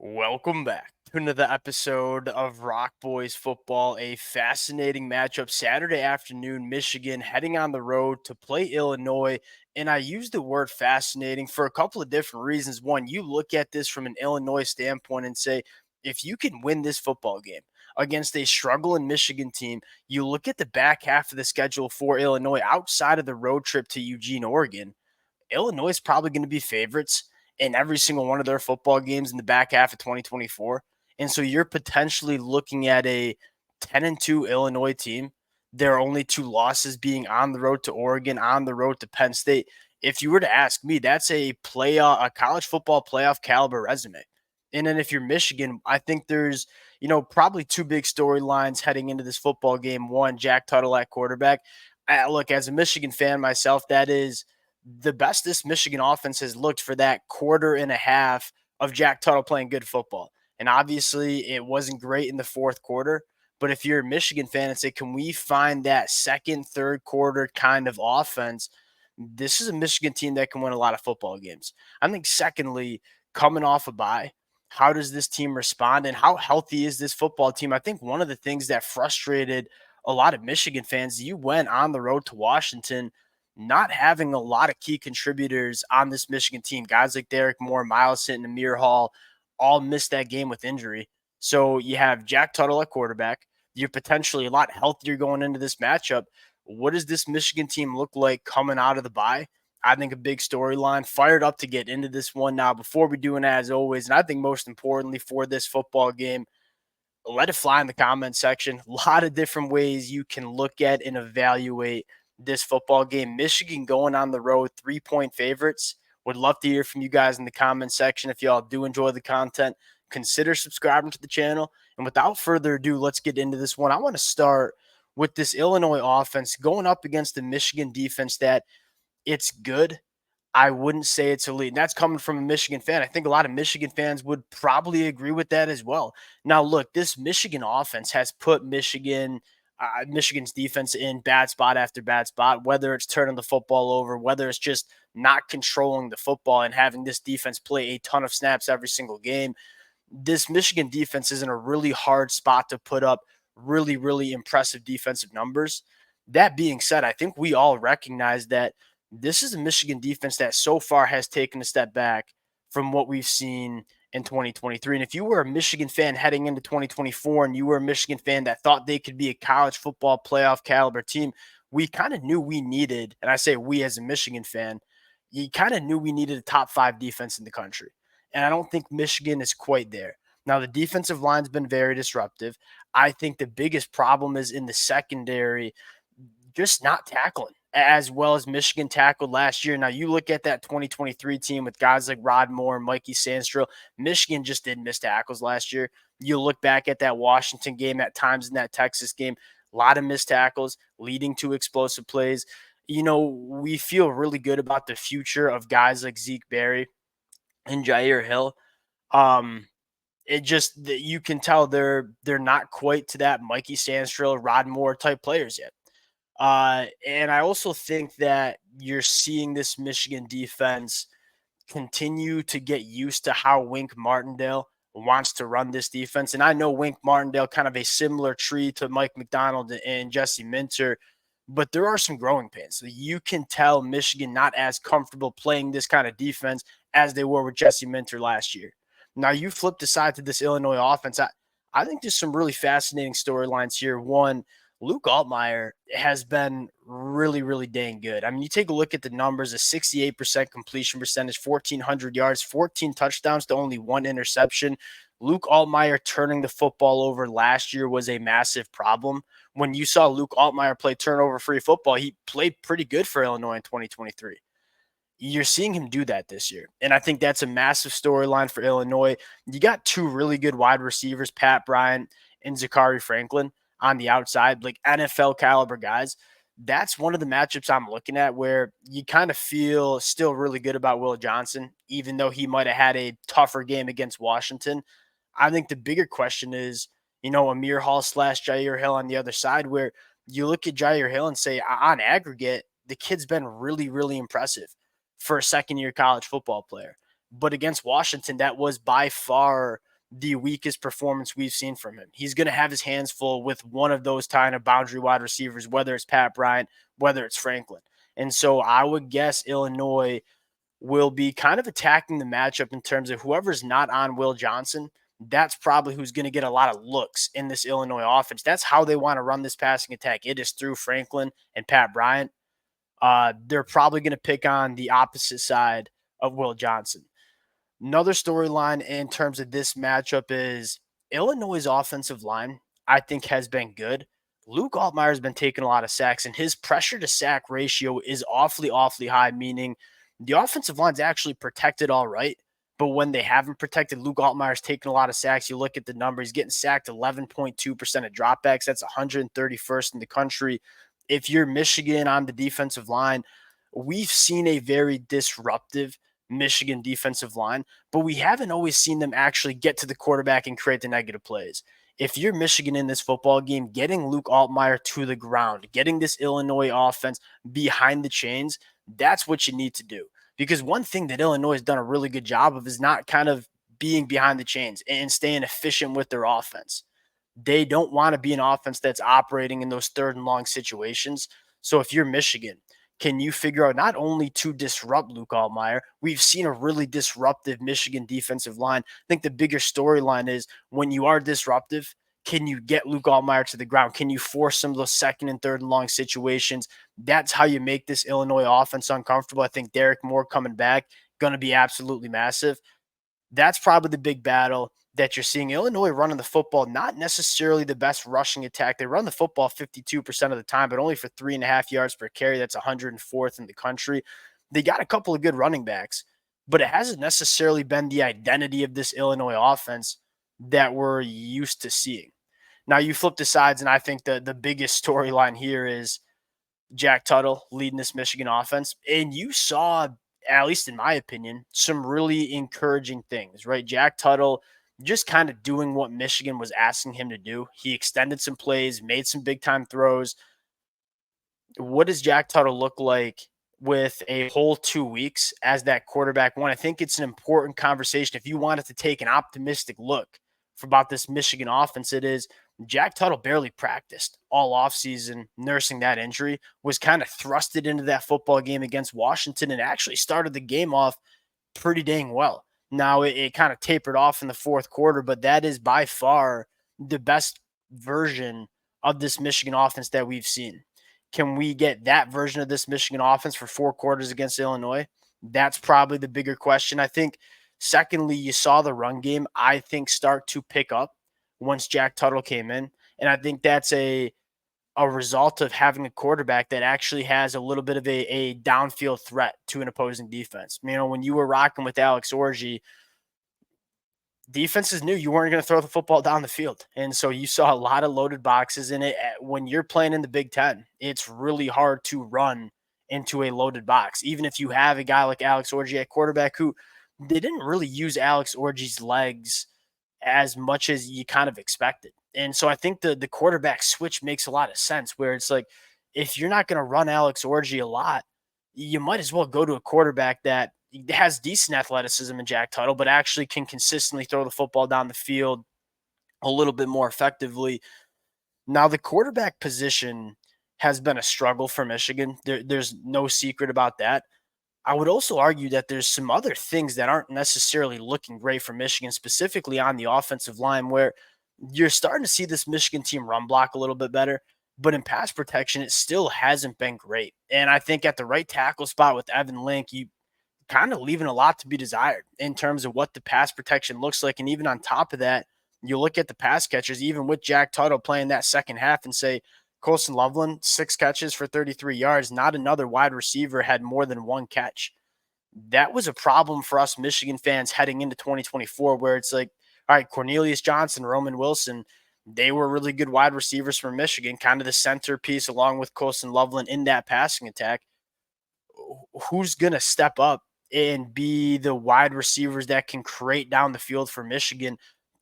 Welcome back to another episode of Rock Boys Football, a fascinating matchup Saturday afternoon. Michigan heading on the road to play Illinois. And I use the word fascinating for a couple of different reasons. One, you look at this from an Illinois standpoint and say, if you can win this football game against a struggling Michigan team, you look at the back half of the schedule for Illinois outside of the road trip to Eugene, Oregon. Illinois is probably going to be favorites in every single one of their football games in the back half of 2024. And so you're potentially looking at a 10-2 Illinois team. Their only two losses being on the road to Oregon, on the road to Penn State. If you were to ask me, that's a college football playoff caliber resume. And then if you're Michigan, I think there's, probably two big storylines heading into this football game. One, Jack Tuttle at quarterback. Look, as a Michigan fan myself, that is the best this Michigan offense has looked for that quarter and a half of Jack Tuttle playing good football. And obviously, it wasn't great in the fourth quarter. But if you're a Michigan fan and say, can we find that second, third quarter kind of offense? This is a Michigan team that can win a lot of football games. I think, secondly, coming off a bye, how does this team respond and how healthy is this football team? I think one of the things that frustrated a lot of Michigan fans, you went on the road to Washington not having a lot of key contributors on this Michigan team. Guys like Derek Moore, Miles Hinton, Amir Hall all missed that game with injury. So you have Jack Tuttle at quarterback. You're potentially a lot healthier going into this matchup. What does this Michigan team look like coming out of the bye? I think a big storyline. Fired up to get into this one now. Before we do, and as always, and I think most importantly for this football game, let it fly in the comment section. A lot of different ways you can look at and evaluate this football game. Michigan going on the road, 3-point favorites. Would love to hear from you guys in the comment section. If y'all do enjoy the content, consider subscribing to the channel. And without further ado, let's get into this one. I want to start with this Illinois offense going up against the Michigan defense that it's good. I wouldn't say it's elite. And that's coming from a Michigan fan. I think a lot of Michigan fans would probably agree with that as well. Now, look, this Michigan offense has put Michigan's defense in bad spot after bad spot, whether it's turning the football over, whether it's just not controlling the football and having this defense play a ton of snaps every single game. This Michigan defense is in a really hard spot to put up really, really impressive defensive numbers. That being said, I think we all recognize that this is a Michigan defense that so far has taken a step back from what we've seen in 2023. And if you were a Michigan fan heading into 2024 and you were a Michigan fan that thought they could be a college football playoff caliber team, we kind of knew we needed, and I say we as a Michigan fan, you kind of knew we needed a top five defense in the country. And I don't think Michigan is quite there. Now, the defensive line's been very disruptive. I think the biggest problem is in the secondary, just not tackling as well as Michigan tackled last year. Now, you look at that 2023 team with guys like Rod Moore and Mikey Sandstrom. Michigan just didn't miss tackles last year. You look back at that Washington game, at times in that Texas game, a lot of missed tackles leading to explosive plays. We feel really good about the future of guys like Zeke Berry and Jair Hill. It just you can tell they're not quite to that Mikey Sandstrom, Rod Moore type players yet. And I also think that you're seeing this Michigan defense continue to get used to how Wink Martindale wants to run this defense. And I know Wink Martindale kind of a similar tree to Mike McDonald and Jesse Minter, but there are some growing pains. So you can tell Michigan not as comfortable playing this kind of defense as they were with Jesse Minter last year. Now you flip the side to this Illinois offense. I think there's some really fascinating storylines here. One, Luke Altmaier has been really, really dang good. I mean, you take a look at the numbers, a 68% completion percentage, 1,400 yards, 14 touchdowns to only one interception. Luke Altmaier turning the football over last year was a massive problem. When you saw Luke Altmaier play turnover-free football, he played pretty good for Illinois in 2023. You're seeing him do that this year. And I think that's a massive storyline for Illinois. You got two really good wide receivers, Pat Bryant and Zachary Franklin on the outside, like NFL caliber guys. That's one of the matchups I'm looking at where you kind of feel still really good about Will Johnson, even though he might have had a tougher game against Washington. I think the bigger question is, Amir Hall / Jair Hill on the other side, where you look at Jair Hill and say, on aggregate, the kid's been really, really impressive for a second year college football player. But against Washington, that was by far the weakest performance we've seen from him. He's going to have his hands full with one of those kind of boundary wide receivers, whether it's Pat Bryant, whether it's Franklin. And so I would guess Illinois will be kind of attacking the matchup in terms of whoever's not on Will Johnson. That's probably who's going to get a lot of looks in this Illinois offense. That's how they want to run this passing attack. It is through Franklin and Pat Bryant. They're probably going to pick on the opposite side of Will Johnson. Another storyline in terms of this matchup is Illinois' offensive line, I think, has been good. Luke Altmaier has been taking a lot of sacks, and his pressure to sack ratio is awfully high, meaning the offensive line's actually protected all right. But when they haven't protected, Luke Altmaier's taking a lot of sacks. You look at the numbers, he's getting sacked 11.2% of dropbacks. That's 131st in the country. If you're Michigan on the defensive line, we've seen a very disruptive Michigan defensive line, but we haven't always seen them actually get to the quarterback and create the negative plays. If you're Michigan in this football game, getting Luke Altmaier to the ground, getting this Illinois offense behind the chains, that's what you need to do. Because one thing that Illinois has done a really good job of is not kind of being behind the chains and staying efficient with their offense. They don't want to be an offense that's operating in those third and long situations. So if you're Michigan, can you figure out not only to disrupt Luke Altmaier? We've seen a really disruptive Michigan defensive line. I think the bigger storyline is when you are disruptive, can you get Luke Altmaier to the ground? Can you force some of those second and third and long situations? That's how you make this Illinois offense uncomfortable. I think Derek Moore coming back going to be absolutely massive. That's probably the big battle that you're seeing. Illinois running the football, not necessarily the best rushing attack. They run the football 52% of the time, but only for 3.5 yards per carry. That's 104th in the country. They got a couple of good running backs, but it hasn't necessarily been the identity of this Illinois offense that we're used to seeing. Now you flip the sides, and I think the biggest storyline here is Jack Tuttle leading this Michigan offense. And you saw, at least in my opinion, some really encouraging things, right? Jack Tuttle just kind of doing what Michigan was asking him to do. He extended some plays, made some big time throws. What does Jack Tuttle look like with a whole 2 weeks as that quarterback one? I think it's an important conversation. If you wanted to take an optimistic look for about this Michigan offense, it is Jack Tuttle barely practiced all offseason, nursing that injury, was kind of thrusted into that football game against Washington and actually started the game off pretty dang well. Now it kind of tapered off in the fourth quarter, but that is by far the best version of this Michigan offense that we've seen. Can we get that version of this Michigan offense for 4 quarters against Illinois? That's probably the bigger question. I think, secondly, you saw the run game, I think, start to pick up once Jack Tuttle came in. And I think that's a result of having a quarterback that actually has a little bit of a downfield threat to an opposing defense. You know, when you were rocking with Alex Orji, defenses knew you weren't going to throw the football down the field. And so you saw a lot of loaded boxes in it. When you're playing in the Big Ten, it's really hard to run into a loaded box. Even if you have a guy like Alex Orji at quarterback, who they didn't really use Alex Orji's legs as much as you kind of expected. And so I think the quarterback switch makes a lot of sense, where it's like, if you're not going to run Alex Orji a lot, you might as well go to a quarterback that has decent athleticism in Jack Tuttle, but actually can consistently throw the football down the field a little bit more effectively. Now, the quarterback position has been a struggle for Michigan. There's no secret about that. I would also argue that there's some other things that aren't necessarily looking great for Michigan, specifically on the offensive line, where you're starting to see this Michigan team run block a little bit better, but in pass protection, it still hasn't been great. And I think at the right tackle spot with Evan Link, you kind of leaving a lot to be desired in terms of what the pass protection looks like. And even on top of that, you look at the pass catchers, even with Jack Tuttle playing that second half, and say, Colson Loveland, 6 catches for 33 yards. Not another wide receiver had more than 1 catch. That was a problem for us Michigan fans heading into 2024, where it's like, all right, Cornelius Johnson, Roman Wilson, they were really good wide receivers for Michigan, kind of the centerpiece along with Colson Loveland in that passing attack. Who's going to step up and be the wide receivers that can create down the field for Michigan?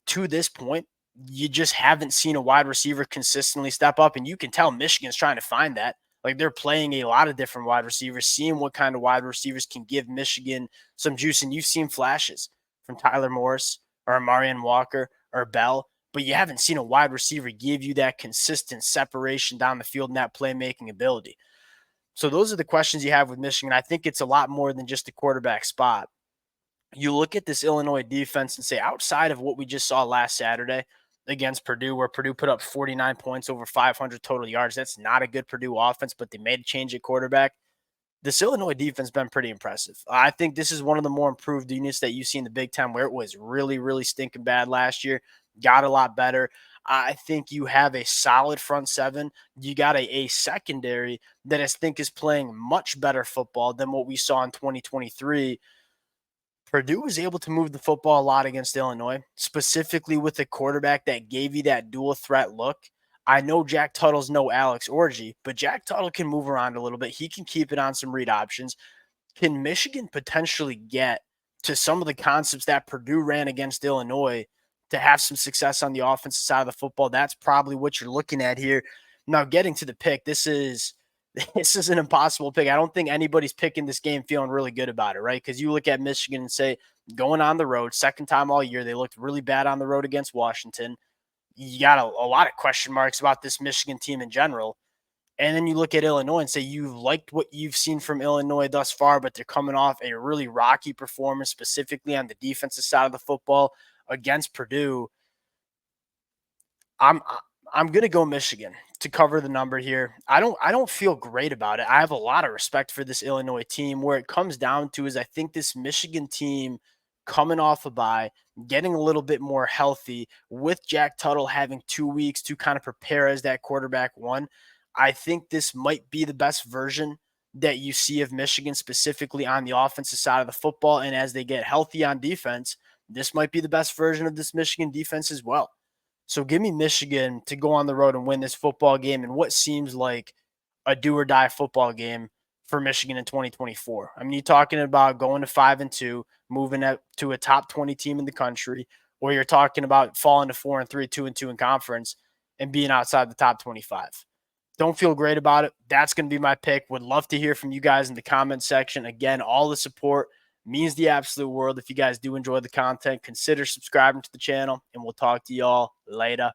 To this point, you just haven't seen a wide receiver consistently step up, and you can tell Michigan's trying to find that. Like, they're playing a lot of different wide receivers, seeing what kind of wide receivers can give Michigan some juice, and you've seen flashes from Tyler Morris, or a Marion Walker or Bell, but you haven't seen a wide receiver give you that consistent separation down the field and that playmaking ability. So those are the questions you have with Michigan. I think it's a lot more than just the quarterback spot. You look at this Illinois defense and say, outside of what we just saw last Saturday against Purdue, where Purdue put up 49 points over 500 total yards, that's not a good Purdue offense, but they made a change at quarterback. This Illinois defense has been pretty impressive. I think this is one of the more improved units that you see in the Big Ten, where it was really, really stinking bad last year. Got a lot better. I think you have a solid front seven. You got a secondary that I think is playing much better football than what we saw in 2023. Purdue was able to move the football a lot against Illinois, specifically with a quarterback that gave you that dual threat look. I know Jack Tuttle's no Alex Orgy, but Jack Tuttle can move around a little bit. He can keep it on some read options. Can Michigan potentially get to some of the concepts that Purdue ran against Illinois to have some success on the offensive side of the football? That's probably what you're looking at here. Now, getting to the pick, this is an impossible pick. I don't think anybody's picking this game feeling really good about it, right? Because you look at Michigan and say, going on the road, second time all year, they looked really bad on the road against Washington. You got a lot of question marks about this Michigan team in general. And then you look at Illinois and say you've liked what you've seen from Illinois thus far, but they're coming off a really rocky performance, specifically on the defensive side of the football against Purdue. I'm I'm gonna go Michigan to cover the number here. I don't feel great about it. I have a lot of respect for this Illinois team. Where it comes down to is I think this Michigan team coming off a bye, getting a little bit more healthy with Jack Tuttle having 2 weeks to kind of prepare as that quarterback one. I think this might be the best version that you see of Michigan, specifically on the offensive side of the football. And as they get healthy on defense, this might be the best version of this Michigan defense as well. So give me Michigan to go on the road and win this football game in what seems like a do or die football game for Michigan in 2024. I mean, you're talking about going to 5-2, moving up to a top 20 team in the country, or you're talking about falling to 4-3, 2-2 in conference, and being outside the top 25. Don't feel great about it. That's going to be my pick. Would love to hear from you guys in the comment section. Again, all the support means the absolute world. If you guys do enjoy the content, consider subscribing to the channel, and we'll talk to y'all later.